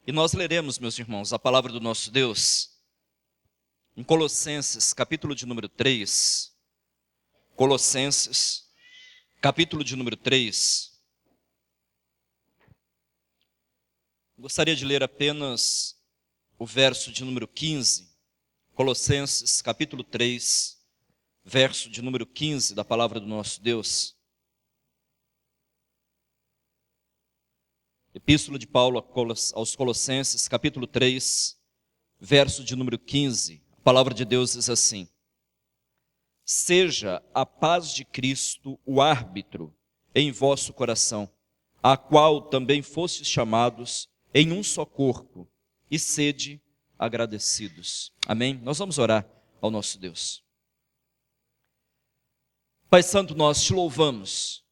E nós leremos, meus irmãos, a palavra do nosso Deus em Colossenses, capítulo de número 3. Colossenses, capítulo de número 3. Gostaria de ler apenas o verso de número 15. Colossenses, capítulo 3, verso de número 15 da palavra do nosso Deus. Epístola de Paulo aos Colossenses, capítulo 3, verso de número 15. A palavra de Deus diz assim: seja a paz de Cristo o árbitro em vosso coração, a qual também fostes chamados em um só corpo, e sede agradecidos. Amém? Nós vamos orar ao nosso Deus. Pai Santo, nós te louvamos,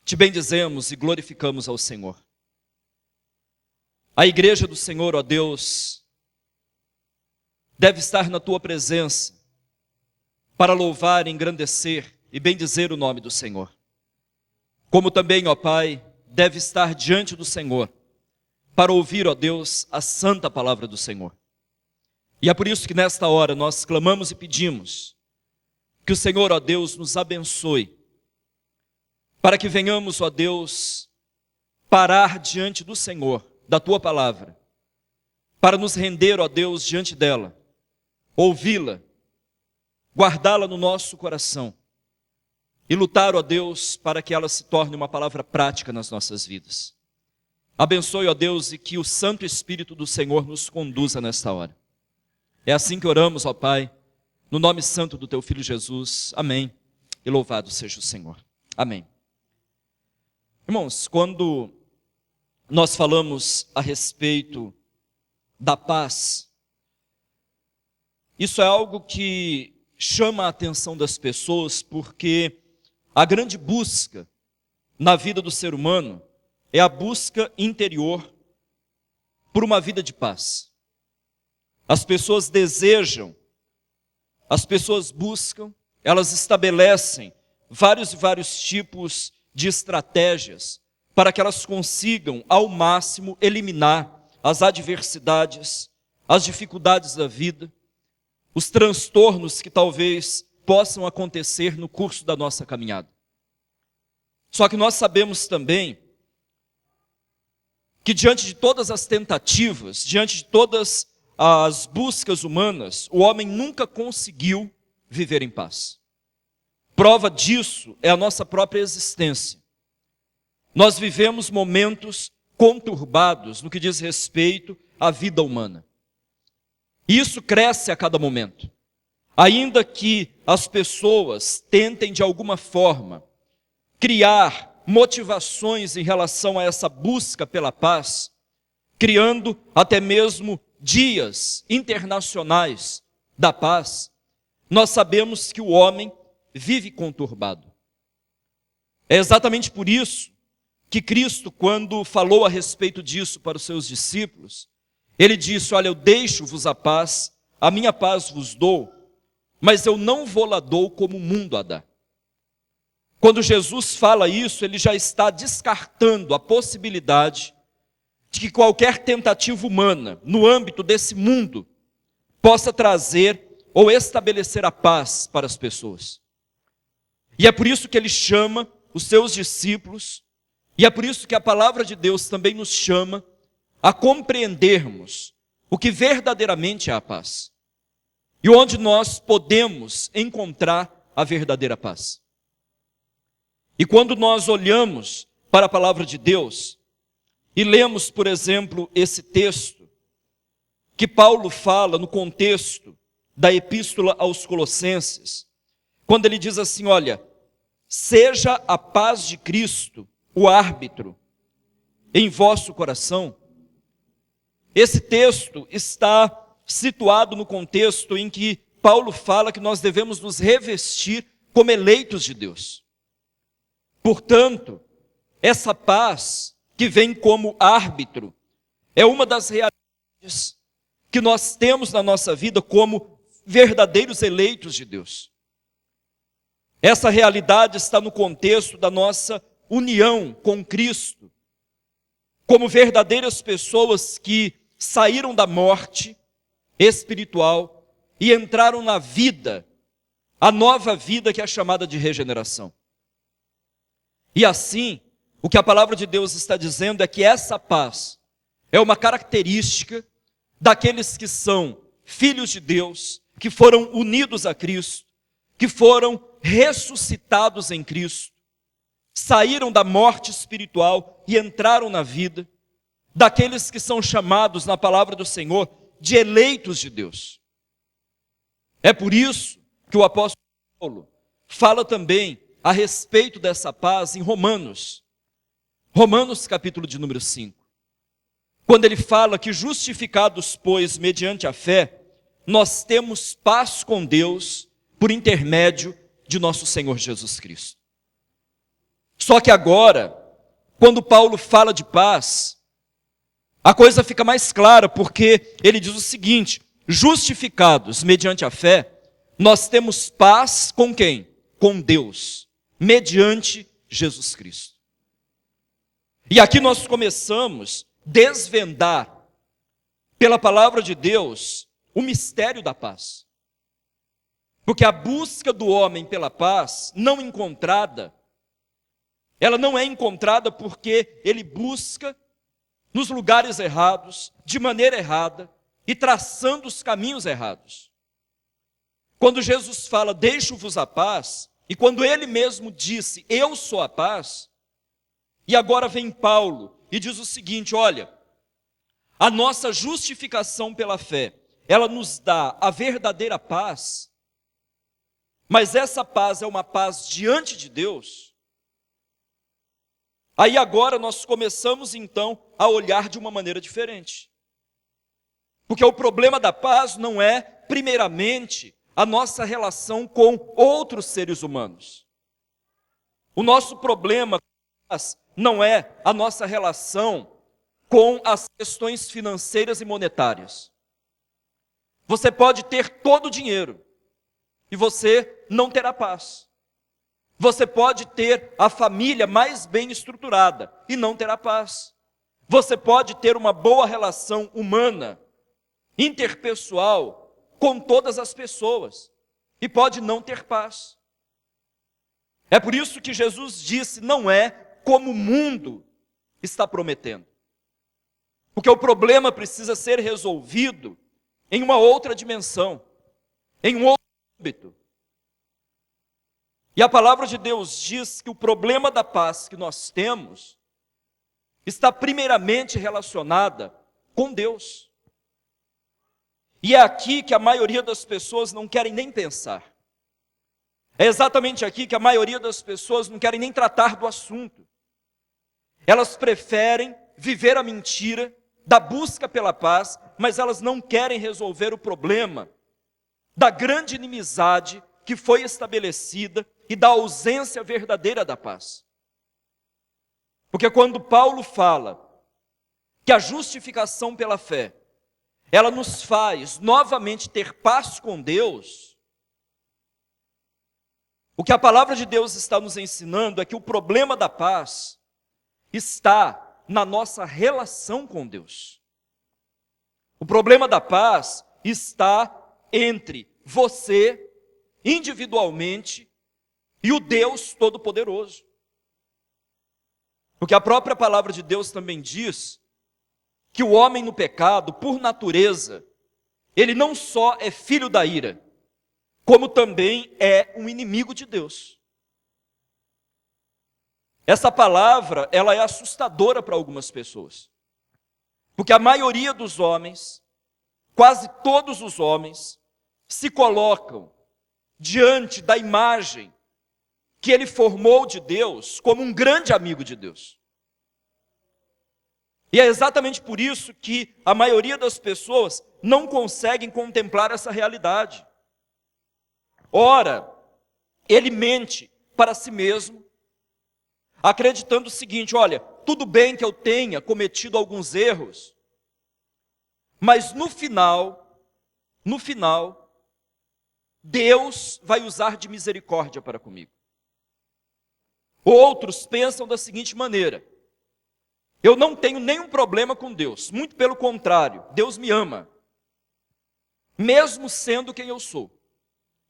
te bendizemos e glorificamos ao Senhor. A igreja do Senhor, ó Deus, deve estar na tua presença para louvar, engrandecer e bendizer o nome do Senhor. Como também, ó Pai, deve estar diante do Senhor para ouvir, ó Deus, a santa palavra do Senhor. E é por isso que nesta hora nós clamamos e pedimos que o Senhor, ó Deus, nos abençoe, para que venhamos, ó Deus, parar diante do Senhor, da tua palavra, para nos render, ó Deus, diante dela, ouvi-la, guardá-la no nosso coração e lutar, ó Deus, para que ela se torne uma palavra prática nas nossas vidas. Abençoe, ó Deus, e que o Santo Espírito do Senhor nos conduza nesta hora. É assim que oramos, ó Pai, no nome santo do teu Filho Jesus. Amém. E louvado seja o Senhor. Amém. Irmãos, quando nós falamos a respeito da paz, isso é algo que chama a atenção das pessoas, porque a grande busca na vida do ser humano é a busca interior por uma vida de paz. As pessoas desejam, as pessoas buscam, elas estabelecem vários tipos de estratégias para que elas consigam, ao máximo, eliminar as adversidades, as dificuldades da vida, os transtornos que talvez possam acontecer no curso da nossa caminhada. Só que nós sabemos também que diante de todas as tentativas, diante de todas as buscas humanas, o homem nunca conseguiu viver em paz. Prova disso é a nossa própria existência. Nós vivemos momentos conturbados no que diz respeito à vida humana. E isso cresce a cada momento. Ainda que as pessoas tentem de alguma forma criar motivações em relação a essa busca pela paz, criando até mesmo dias internacionais da paz, nós sabemos que o homem vive conturbado. É exatamente por isso que Cristo, quando falou a respeito disso para os seus discípulos, ele disse: olha, eu deixo-vos a paz, a minha paz vos dou, mas eu não vou lá dou como o mundo a dá. Quando Jesus fala isso, ele já está descartando a possibilidade de que qualquer tentativa humana, no âmbito desse mundo, possa trazer ou estabelecer a paz para as pessoas. E é por isso que ele chama os seus discípulos, e é por isso que a palavra de Deus também nos chama a compreendermos o que verdadeiramente é a paz. E onde nós podemos encontrar a verdadeira paz. E quando nós olhamos para a palavra de Deus e lemos, por exemplo, esse texto que Paulo fala no contexto da epístola aos Colossenses, quando ele diz assim, olha, seja a paz de Cristo o árbitro em vosso coração. Esse texto está situado no contexto em que Paulo fala que nós devemos nos revestir como eleitos de Deus. Portanto, essa paz que vem como árbitro é uma das realidades que nós temos na nossa vida como verdadeiros eleitos de Deus. Essa realidade está no contexto da nossa união com Cristo, como verdadeiras pessoas que saíram da morte espiritual e entraram na vida, a nova vida que é chamada de regeneração. E assim, o que a palavra de Deus está dizendo é que essa paz é uma característica daqueles que são filhos de Deus, que foram unidos a Cristo, que foram ressuscitados em Cristo, saíram da morte espiritual e entraram na vida, daqueles que são chamados na palavra do Senhor de eleitos de Deus. É por isso que o apóstolo Paulo fala também a respeito dessa paz em Romanos capítulo de número 5. Quando ele fala que justificados, pois, mediante a fé, nós temos paz com Deus por intermédio de nosso Senhor Jesus Cristo. Só que agora, quando Paulo fala de paz, a coisa fica mais clara, porque ele diz o seguinte: justificados mediante a fé, nós temos paz com quem? Com Deus, mediante Jesus Cristo. E aqui nós começamos a desvendar, pela palavra de Deus, o mistério da paz. Porque a busca do homem pela paz não encontrada, ela não é encontrada porque ele busca nos lugares errados, de maneira errada, e traçando os caminhos errados. Quando Jesus fala, deixo-vos a paz, e quando ele mesmo disse, eu sou a paz, e agora vem Paulo e diz o seguinte, olha, a nossa justificação pela fé, ela nos dá a verdadeira paz, mas essa paz é uma paz diante de Deus. Aí agora nós começamos então a olhar de uma maneira diferente. Porque o problema da paz não é, primeiramente, a nossa relação com outros seres humanos. O nosso problema não é a nossa relação com as questões financeiras e monetárias. Você pode ter todo o dinheiro e você não terá paz. Você pode ter a família mais bem estruturada e não terá paz. Você pode ter uma boa relação humana, interpessoal, com todas as pessoas e pode não ter paz. É por isso que Jesus disse, não é como o mundo está prometendo. Porque o problema precisa ser resolvido em uma outra dimensão, em um outro âmbito. E a palavra de Deus diz que o problema da paz que nós temos está primeiramente relacionada com Deus. E é aqui que a maioria das pessoas não querem nem pensar. É exatamente aqui que a maioria das pessoas não querem nem tratar do assunto. Elas preferem viver a mentira da busca pela paz, mas elas não querem resolver o problema da grande inimizade que foi estabelecida e da ausência verdadeira da paz. Porque quando Paulo fala que a justificação pela fé, ela nos faz novamente ter paz com Deus, o que a palavra de Deus está nos ensinando é que o problema da paz está na nossa relação com Deus. O problema da paz está entre você, individualmente, e o Deus Todo-Poderoso. Porque a própria palavra de Deus também diz que o homem no pecado, por natureza, ele não só é filho da ira, como também é um inimigo de Deus. Essa palavra, ela é assustadora para algumas pessoas. Porque a maioria dos homens, quase todos os homens, se colocam diante da imagem que ele formou de Deus como um grande amigo de Deus. E é exatamente por isso que a maioria das pessoas não conseguem contemplar essa realidade. Ora, ele mente para si mesmo, acreditando o seguinte, olha, tudo bem que eu tenha cometido alguns erros, mas no final, Deus vai usar de misericórdia para comigo. Outros pensam da seguinte maneira, Eu não tenho nenhum problema com Deus, muito pelo contrário, Deus me ama, mesmo sendo quem eu sou.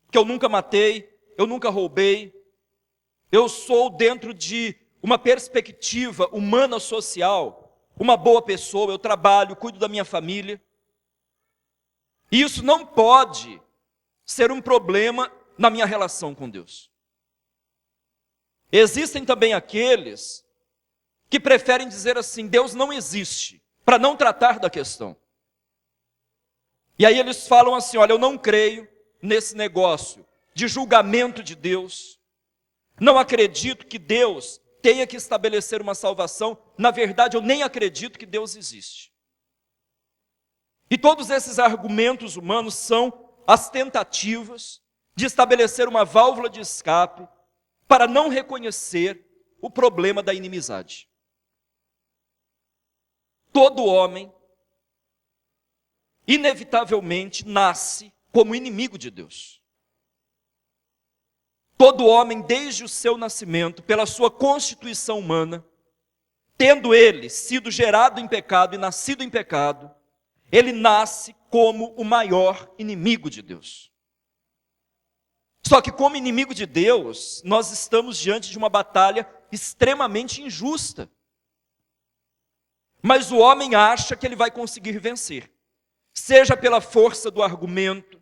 Porque eu nunca matei, eu nunca roubei, eu sou, dentro de uma perspectiva humana social, uma boa pessoa, eu trabalho, cuido da minha família. E isso não pode ser um problema na minha relação com Deus. Existem também aqueles que preferem dizer assim: Deus não existe, para não tratar da questão. E aí eles falam assim: olha, eu não creio nesse negócio de julgamento de Deus, não acredito que Deus tenha que estabelecer uma salvação, na verdade eu nem acredito que Deus existe. E todos esses argumentos humanos são as tentativas de estabelecer uma válvula de escape para não reconhecer o problema da inimizade. Todo homem, inevitavelmente, nasce como inimigo de Deus. Todo homem, desde o seu nascimento, pela sua constituição humana, tendo ele sido gerado em pecado e nascido em pecado, ele nasce como o maior inimigo de Deus. Só que, como inimigo de Deus, nós estamos diante de uma batalha extremamente injusta. Mas o homem acha que ele vai conseguir vencer, seja pela força do argumento,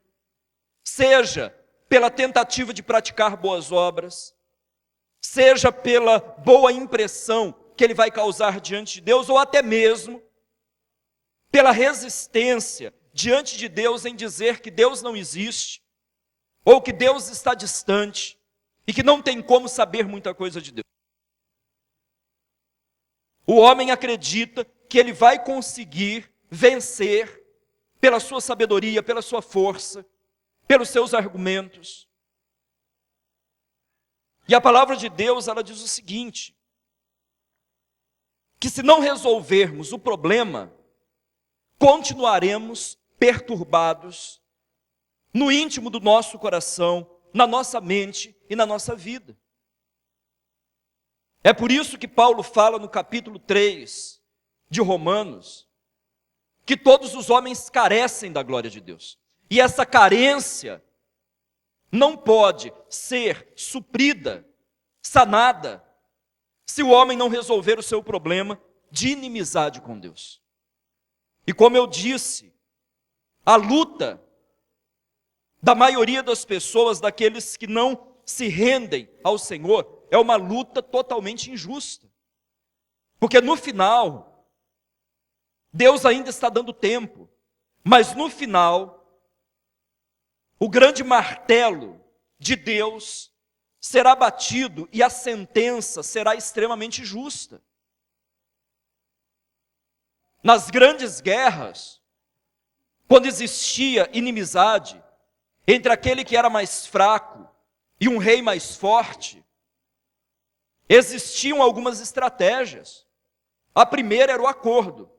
seja pela tentativa de praticar boas obras, seja pela boa impressão que ele vai causar diante de Deus, ou até mesmo pela resistência diante de Deus em dizer que Deus não existe, ou que Deus está distante, e que não tem como saber muita coisa de Deus. O homem acredita que ele vai conseguir vencer pela sua sabedoria, pela sua força, pelos seus argumentos. E a palavra de Deus, ela diz o seguinte: que se não resolvermos o problema, continuaremos perturbados no íntimo do nosso coração, na nossa mente e na nossa vida. É por isso que Paulo fala no capítulo 3 de Romanos, que todos os homens carecem da glória de Deus. E essa carência não pode ser suprida, sanada, se o homem não resolver o seu problema de inimizade com Deus. E como eu disse, a luta da maioria das pessoas, daqueles que não se rendem ao Senhor, é uma luta totalmente injusta. Porque no final, Deus ainda está dando tempo, mas no final, o grande martelo de Deus será batido e a sentença será extremamente justa. Nas grandes guerras, quando existia inimizade entre aquele que era mais fraco e um rei mais forte, existiam algumas estratégias. A primeira era o acordo.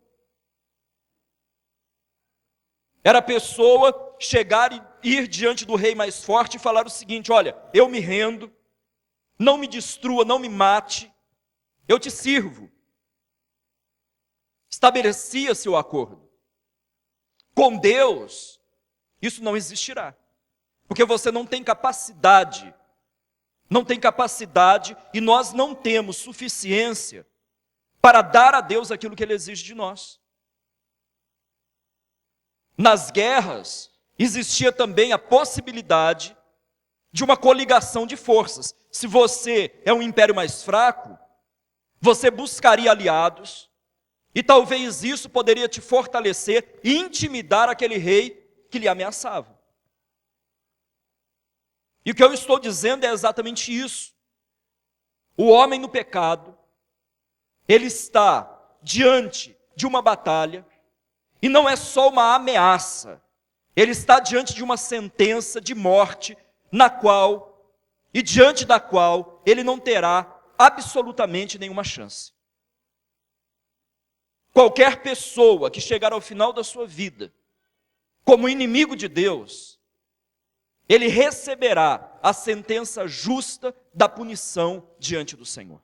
Era a pessoa chegar e ir diante do rei mais forte e falar o seguinte: olha, eu me rendo, não me destrua, não me mate, eu te sirvo. Estabelecia-se o acordo. Com Deus, isso não existirá. Porque você não tem capacidade, e nós não temos suficiência para dar a Deus aquilo que Ele exige de nós. Nas guerras, existia também a possibilidade de uma coligação de forças. Se você é um império mais fraco, você buscaria aliados, e talvez isso poderia te fortalecer e intimidar aquele rei que lhe ameaçava. E o que eu estou dizendo é exatamente isso. O homem no pecado, ele está diante de uma batalha, e não é só uma ameaça, ele está diante de uma sentença de morte, diante da qual ele não terá absolutamente nenhuma chance. Qualquer pessoa que chegar ao final da sua vida como inimigo de Deus, ele receberá a sentença justa da punição diante do Senhor.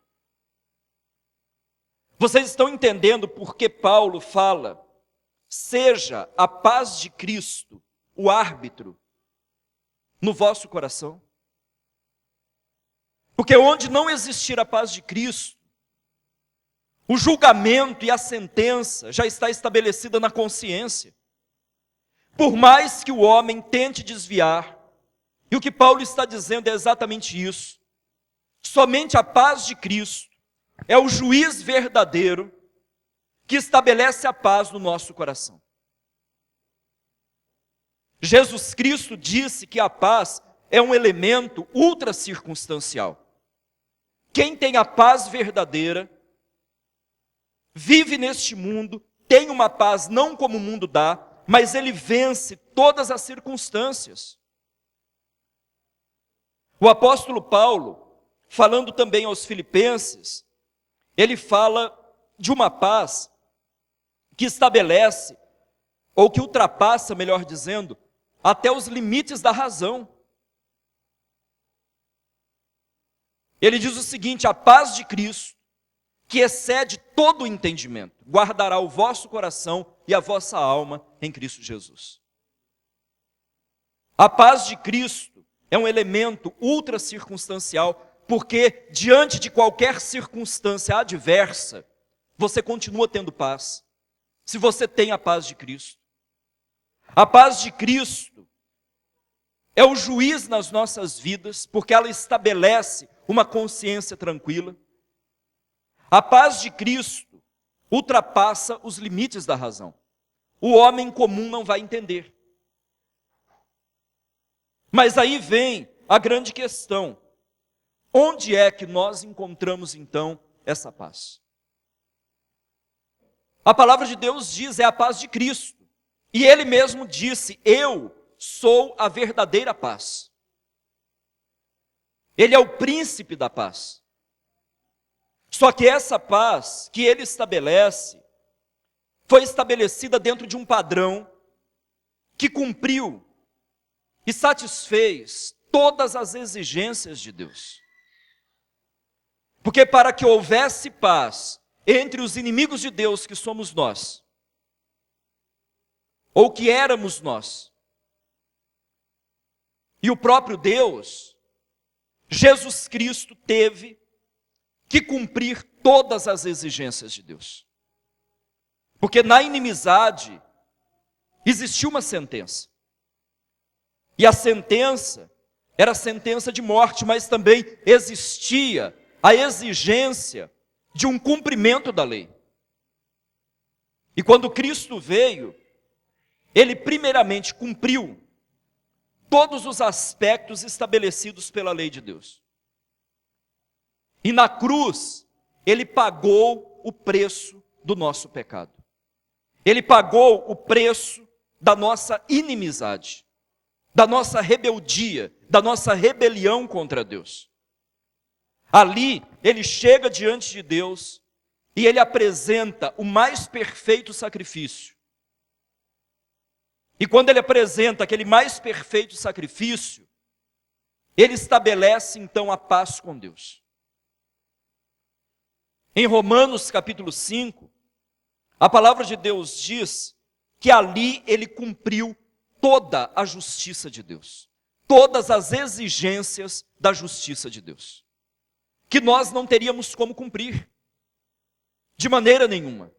Vocês estão entendendo por que Paulo fala: seja a paz de Cristo o árbitro no vosso coração? Porque onde não existir a paz de Cristo, o julgamento e a sentença já está estabelecida na consciência. Por mais que o homem tente desviar, e o que Paulo está dizendo é exatamente isso: somente a paz de Cristo é o juiz verdadeiro que estabelece a paz no nosso coração. Jesus Cristo disse que a paz é um elemento ultracircunstancial. Quem tem a paz verdadeira, vive neste mundo, tem uma paz não como o mundo dá, mas ele vence todas as circunstâncias. O apóstolo Paulo, falando também aos filipenses, ele fala de uma paz que estabelece, ou que ultrapassa, melhor dizendo, até os limites da razão. Ele diz o seguinte: a paz de Cristo, que excede todo o entendimento, guardará o vosso coração e a vossa alma em Cristo Jesus. A paz de Cristo é um elemento ultracircunstancial, porque diante de qualquer circunstância adversa, você continua tendo paz, se você tem a paz de Cristo. A paz de Cristo é o juiz nas nossas vidas, porque ela estabelece uma consciência tranquila. A paz de Cristo ultrapassa os limites da razão. O homem comum não vai entender. Mas aí vem a grande questão: onde é que nós encontramos então essa paz? A palavra de Deus diz: é a paz de Cristo. E ele mesmo disse: eu sou a verdadeira paz. Ele é o príncipe da paz. Só que essa paz que ele estabelece foi estabelecida dentro de um padrão que cumpriu e satisfez todas as exigências de Deus. Porque para que houvesse paz entre os inimigos de Deus, que somos nós, ou que éramos nós, e o próprio Deus, Jesus Cristo teve que cumprir todas as exigências de Deus. Porque na inimizade existia uma sentença. E a sentença era a sentença de morte, mas também existia a exigência de um cumprimento da lei. E quando Cristo veio, ele primeiramente cumpriu todos os aspectos estabelecidos pela lei de Deus. E na cruz, ele pagou o preço do nosso pecado. Ele pagou o preço da nossa inimizade, da nossa rebeldia, da nossa rebelião contra Deus. Ali, ele chega diante de Deus e ele apresenta o mais perfeito sacrifício. E quando ele apresenta aquele mais perfeito sacrifício, ele estabelece então a paz com Deus. Em Romanos capítulo 5, a palavra de Deus diz que ali ele cumpriu toda a justiça de Deus, todas as exigências da justiça de Deus, que nós não teríamos como cumprir, de maneira nenhuma.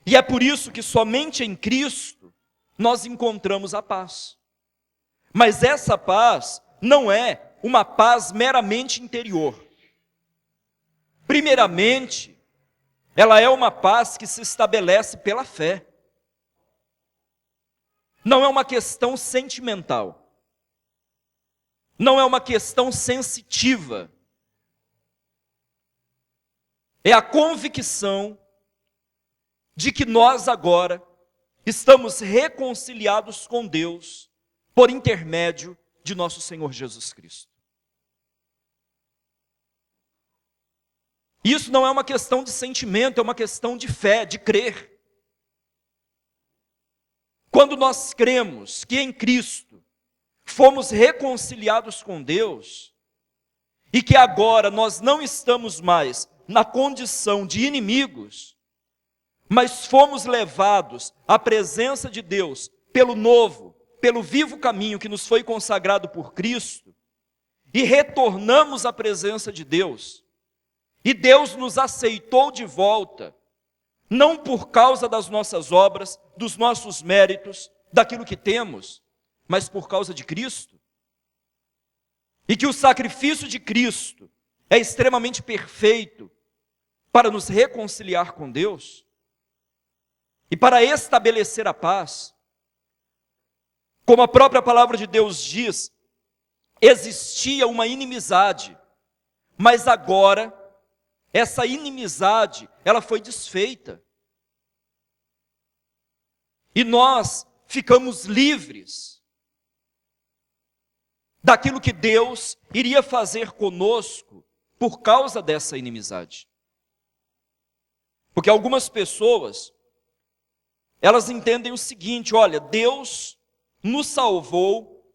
E é por isso que somente em Cristo nós encontramos a paz. Mas essa paz não é uma paz meramente interior. Primeiramente, ela é uma paz que se estabelece pela fé. Não é uma questão sentimental. Não é uma questão sensitiva. É a convicção de que nós agora estamos reconciliados com Deus por intermédio de nosso Senhor Jesus Cristo. Isso não é uma questão de sentimento, é uma questão de fé, de crer. Quando nós cremos que em Cristo fomos reconciliados com Deus, e que agora nós não estamos mais na condição de inimigos, mas fomos levados à presença de Deus pelo novo, pelo vivo caminho que nos foi consagrado por Cristo, e retornamos à presença de Deus, e Deus nos aceitou de volta, não por causa das nossas obras, dos nossos méritos, daquilo que temos, mas por causa de Cristo, e que o sacrifício de Cristo é extremamente perfeito para nos reconciliar com Deus, e para estabelecer a paz. Como a própria palavra de Deus diz, existia uma inimizade, mas agora essa inimizade, ela foi desfeita. E nós ficamos livres daquilo que Deus iria fazer conosco por causa dessa inimizade. Porque algumas pessoas, elas entendem o seguinte: olha, Deus nos salvou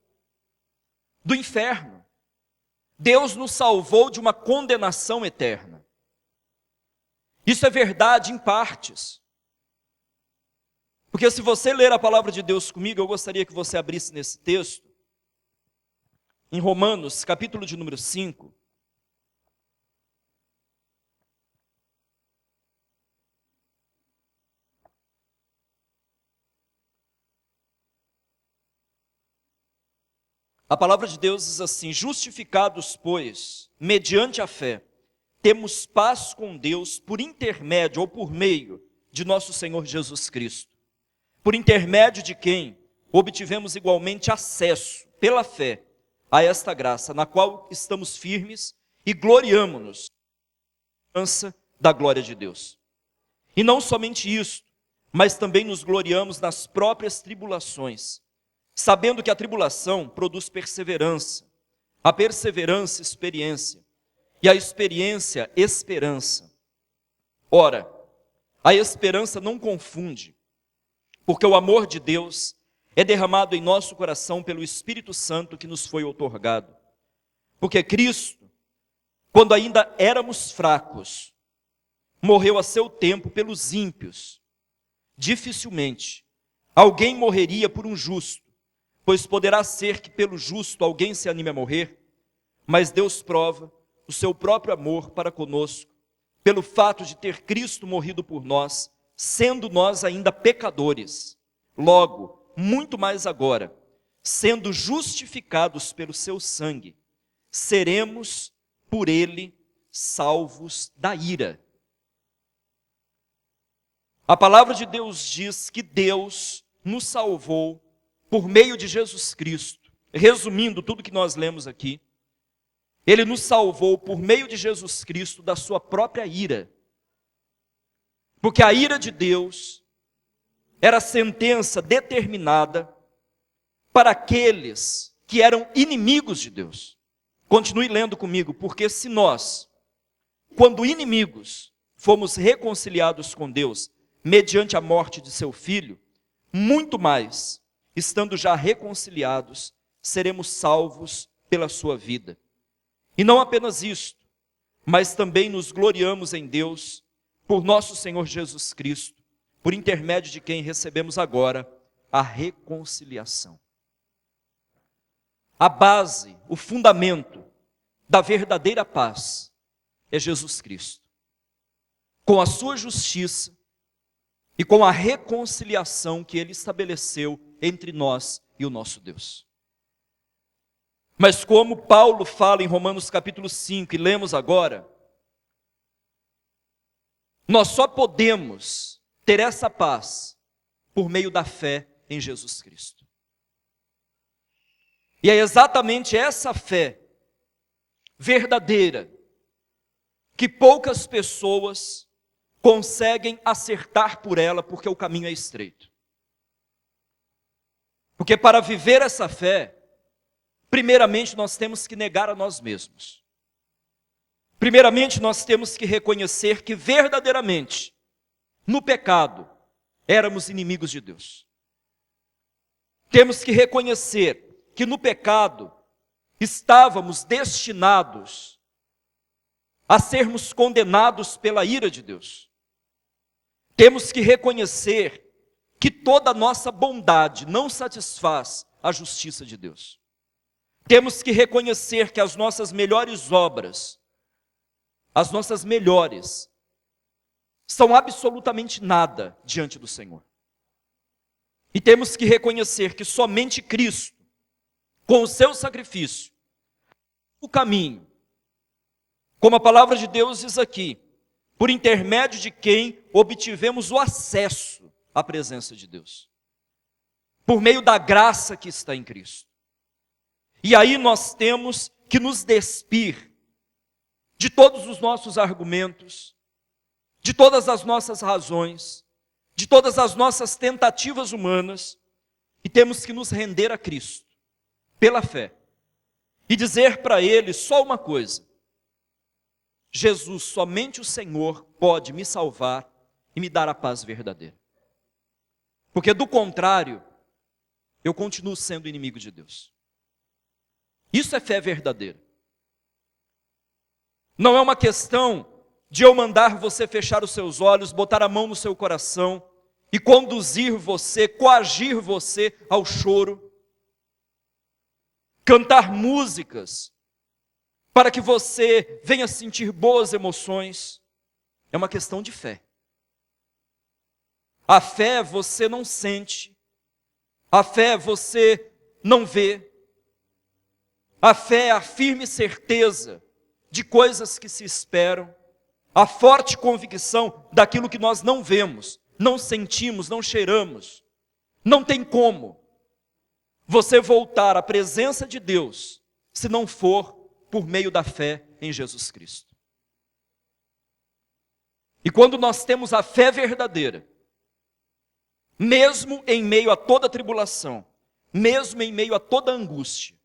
do inferno. Deus nos salvou de uma condenação eterna. Isso é verdade em partes. Porque se você ler a palavra de Deus comigo, eu gostaria que você abrisse nesse texto, em Romanos, capítulo de número 5. A palavra de Deus diz assim: justificados, pois, mediante a fé, temos paz com Deus por intermédio ou por meio de nosso Senhor Jesus Cristo, por intermédio de quem obtivemos igualmente acesso, pela fé, a esta graça, na qual estamos firmes e gloriamo-nos na esperança da glória de Deus. E não somente isso, mas também nos gloriamos nas próprias tribulações, sabendo que a tribulação produz perseverança, a perseverança, experiência, e a experiência, esperança. Ora, a esperança não confunde, porque o amor de Deus é derramado em nosso coração pelo Espírito Santo que nos foi outorgado. Porque Cristo, quando ainda éramos fracos, morreu a seu tempo pelos ímpios. Dificilmente alguém morreria por um justo, pois poderá ser que pelo justo alguém se anime a morrer, mas Deus prova o seu próprio amor para conosco, pelo fato de ter Cristo morrido por nós, sendo nós ainda pecadores. Logo, muito mais agora, sendo justificados pelo seu sangue, seremos por ele salvos da ira. A palavra de Deus diz que Deus nos salvou por meio de Jesus Cristo. Resumindo tudo que nós lemos aqui, Ele nos salvou por meio de Jesus Cristo da sua própria ira. Porque a ira de Deus era a sentença determinada para aqueles que eram inimigos de Deus. Continue lendo comigo, porque se nós, quando inimigos, fomos reconciliados com Deus mediante a morte de seu Filho, muito mais, estando já reconciliados, seremos salvos pela sua vida. E não apenas isto, mas também nos gloriamos em Deus por nosso Senhor Jesus Cristo, por intermédio de quem recebemos agora a reconciliação. A base, o fundamento da verdadeira paz é Jesus Cristo. Com a sua justiça e com a reconciliação que Ele estabeleceu entre nós e o nosso Deus. Mas como Paulo fala em Romanos capítulo 5, e lemos agora, nós só podemos ter essa paz por meio da fé em Jesus Cristo. E é exatamente essa fé verdadeira que poucas pessoas conseguem acertar por ela, porque o caminho é estreito. Porque para viver essa fé, primeiramente nós temos que negar a nós mesmos. Primeiramente nós temos que reconhecer que verdadeiramente, no pecado, éramos inimigos de Deus. Temos que reconhecer que no pecado estávamos destinados a sermos condenados pela ira de Deus. Temos que reconhecer que toda a nossa bondade não satisfaz a justiça de Deus. Temos que reconhecer que as nossas melhores obras, as nossas melhores, são absolutamente nada diante do Senhor. E temos que reconhecer que somente Cristo, com o seu sacrifício, o caminho, como a palavra de Deus diz aqui, por intermédio de quem obtivemos o acesso à presença de Deus, por meio da graça que está em Cristo. E aí nós temos que nos despir de todos os nossos argumentos, de todas as nossas razões, de todas as nossas tentativas humanas, e temos que nos render a Cristo, pela fé, e dizer para Ele só uma coisa: Jesus, somente o Senhor pode me salvar e me dar a paz verdadeira. Porque do contrário, eu continuo sendo inimigo de Deus. Isso é fé verdadeira. Não é uma questão de eu mandar você fechar os seus olhos, botar a mão no seu coração e conduzir você, coagir você ao choro, cantar músicas para que você venha sentir boas emoções. É uma questão de fé. A fé você não sente, a fé você não vê, a fé é a firme certeza de coisas que se esperam, a forte convicção daquilo que nós não vemos, não sentimos, não cheiramos. Não tem como você voltar à presença de Deus se não for por meio da fé em Jesus Cristo. E quando nós temos a fé verdadeira, mesmo em meio a toda tribulação, mesmo em meio a toda angústia,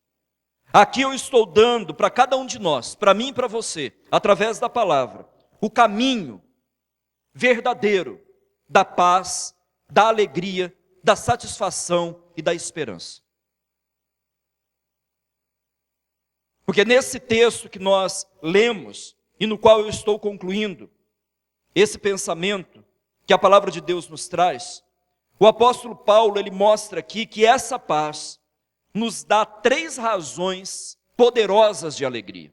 aqui eu estou dando para cada um de nós, para mim e para você, através da palavra, o caminho verdadeiro da paz, da alegria, da satisfação e da esperança. Porque nesse texto que nós lemos, e no qual eu estou concluindo, esse pensamento que a palavra de Deus nos traz, o apóstolo Paulo, ele mostra aqui que essa paz nos dá 3 razões poderosas de alegria.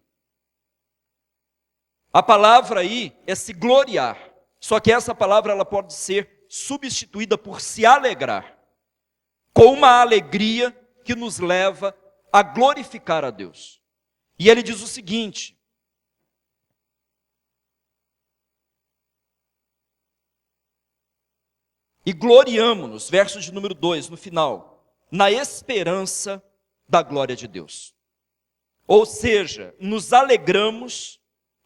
A palavra aí é se gloriar, só que essa palavra ela pode ser substituída por se alegrar, com uma alegria que nos leva a glorificar a Deus. E ele diz o seguinte: e gloriamo-nos, verso de número 2, no final, na esperança da glória de Deus. Ou seja, nos alegramos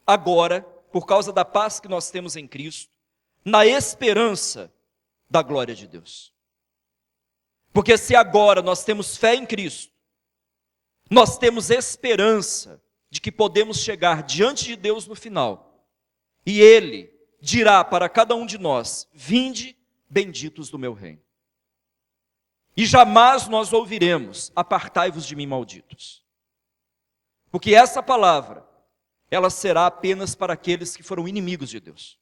agora, por causa da paz que nós temos em Cristo, na esperança da glória de Deus. Porque se agora nós temos fé em Cristo, nós temos esperança de que podemos chegar diante de Deus no final, e Ele dirá para cada um de nós: vinde, benditos do meu reino. E jamais nós ouviremos: apartai-vos de mim, malditos. Porque essa palavra, ela será apenas para aqueles que foram inimigos de Deus.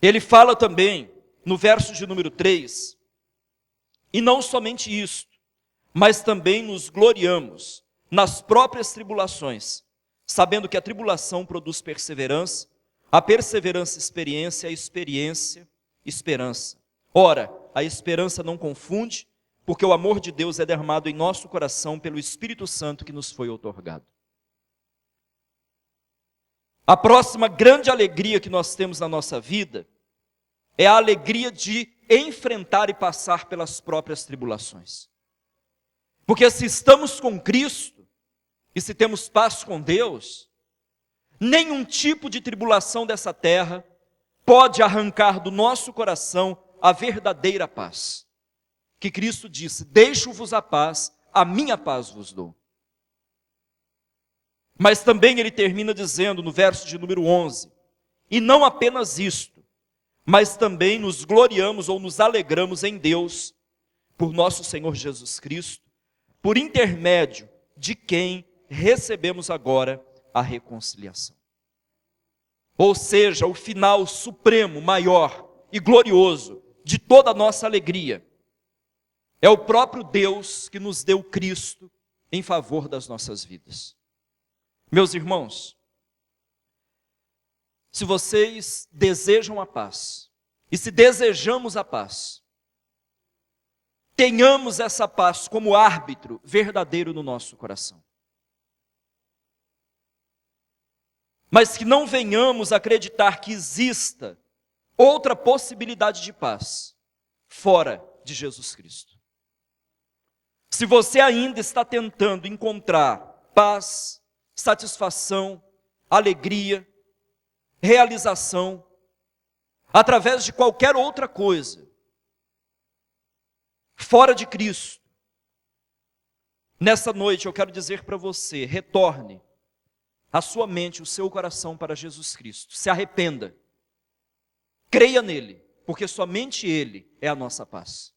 Ele fala também, no verso de número 3, e não somente isto, mas também nos gloriamos nas próprias tribulações, sabendo que a tribulação produz perseverança, a perseverança experiência, a experiência esperança. Ora, a esperança não confunde, porque o amor de Deus é derramado em nosso coração pelo Espírito Santo que nos foi outorgado. A próxima grande alegria que nós temos na nossa vida é a alegria de enfrentar e passar pelas próprias tribulações. Porque se estamos com Cristo e se temos paz com Deus, nenhum tipo de tribulação dessa terra pode arrancar do nosso coração a verdadeira paz. Que Cristo disse: deixo-vos a paz, a minha paz vos dou. Mas também ele termina dizendo no verso de número 11, e não apenas isto, mas também nos gloriamos ou nos alegramos em Deus, por nosso Senhor Jesus Cristo, por intermédio de quem recebemos agora a reconciliação. Ou seja, o final supremo, maior e glorioso de toda a nossa alegria é o próprio Deus que nos deu Cristo em favor das nossas vidas. Meus irmãos, se vocês desejam a paz, e se desejamos a paz, tenhamos essa paz como árbitro verdadeiro no nosso coração. Mas que não venhamos acreditar que exista outra possibilidade de paz fora de Jesus Cristo. Se você ainda está tentando encontrar paz, satisfação, alegria, realização, através de qualquer outra coisa, fora de Cristo, nessa noite eu quero dizer para você, retorne a sua mente, o seu coração para Jesus Cristo. Se arrependa. Creia nele, porque somente ele é a nossa paz.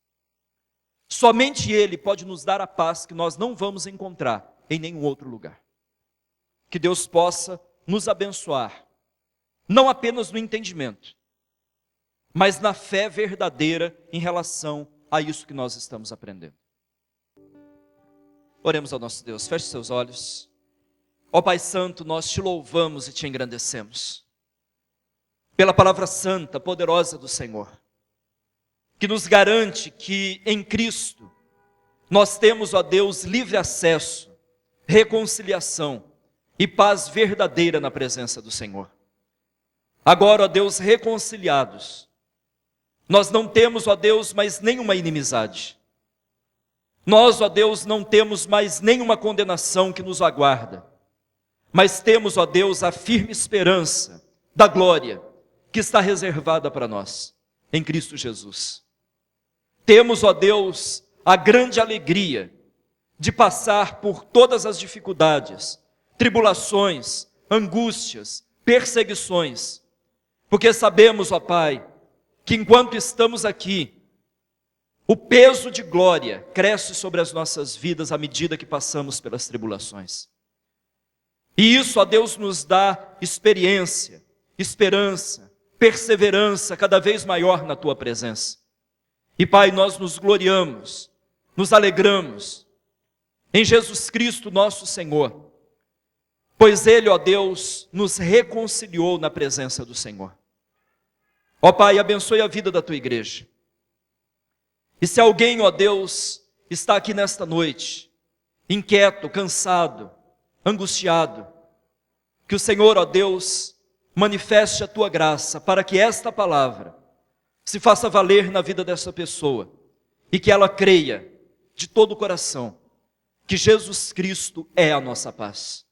Somente ele pode nos dar a paz que nós não vamos encontrar em nenhum outro lugar. Que Deus possa nos abençoar, não apenas no entendimento, mas na fé verdadeira em relação a isso que nós estamos aprendendo. Oremos ao nosso Deus. Feche seus olhos. Ó Pai Santo, nós te louvamos e te engrandecemos pela palavra santa, poderosa do Senhor, que nos garante que em Cristo nós temos, ó Deus, livre acesso, reconciliação e paz verdadeira na presença do Senhor. Agora, ó Deus, reconciliados, nós não temos, ó Deus, mais nenhuma inimizade. Nós, ó Deus, não temos mais nenhuma condenação que nos aguarda. Mas temos, ó Deus, a firme esperança da glória que está reservada para nós, em Cristo Jesus. Temos, ó Deus, a grande alegria de passar por todas as dificuldades, tribulações, angústias, perseguições, porque sabemos, ó Pai, que enquanto estamos aqui, o peso de glória cresce sobre as nossas vidas à medida que passamos pelas tribulações. E isso, ó Deus, nos dá experiência, esperança, perseverança cada vez maior na Tua presença. E Pai, nós nos gloriamos, nos alegramos em Jesus Cristo nosso Senhor, pois Ele, ó Deus, nos reconciliou na presença do Senhor. Ó Pai, abençoe a vida da Tua igreja. E se alguém, ó Deus, está aqui nesta noite, inquieto, cansado, angustiado, que o Senhor, ó Deus, manifeste a Tua graça para que esta palavra se faça valer na vida dessa pessoa e que ela creia de todo o coração que Jesus Cristo é a nossa paz,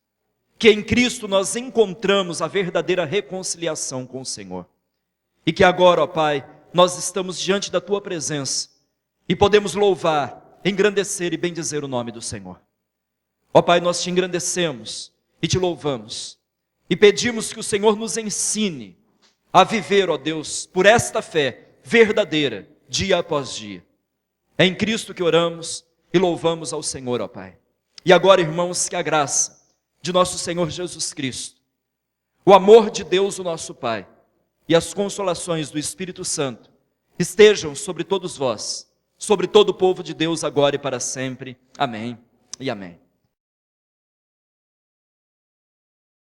que em Cristo nós encontramos a verdadeira reconciliação com o Senhor e que agora, ó Pai, nós estamos diante da Tua presença e podemos louvar, engrandecer e bendizer o nome do Senhor. Ó Pai, nós te engrandecemos e te louvamos e pedimos que o Senhor nos ensine a viver, ó Deus, por esta fé verdadeira, dia após dia. É em Cristo que oramos e louvamos ao Senhor, ó Pai. E agora, irmãos, que a graça de nosso Senhor Jesus Cristo, o amor de Deus, o nosso Pai, e as consolações do Espírito Santo estejam sobre todos vós, sobre todo o povo de Deus agora e para sempre. Amém e amém.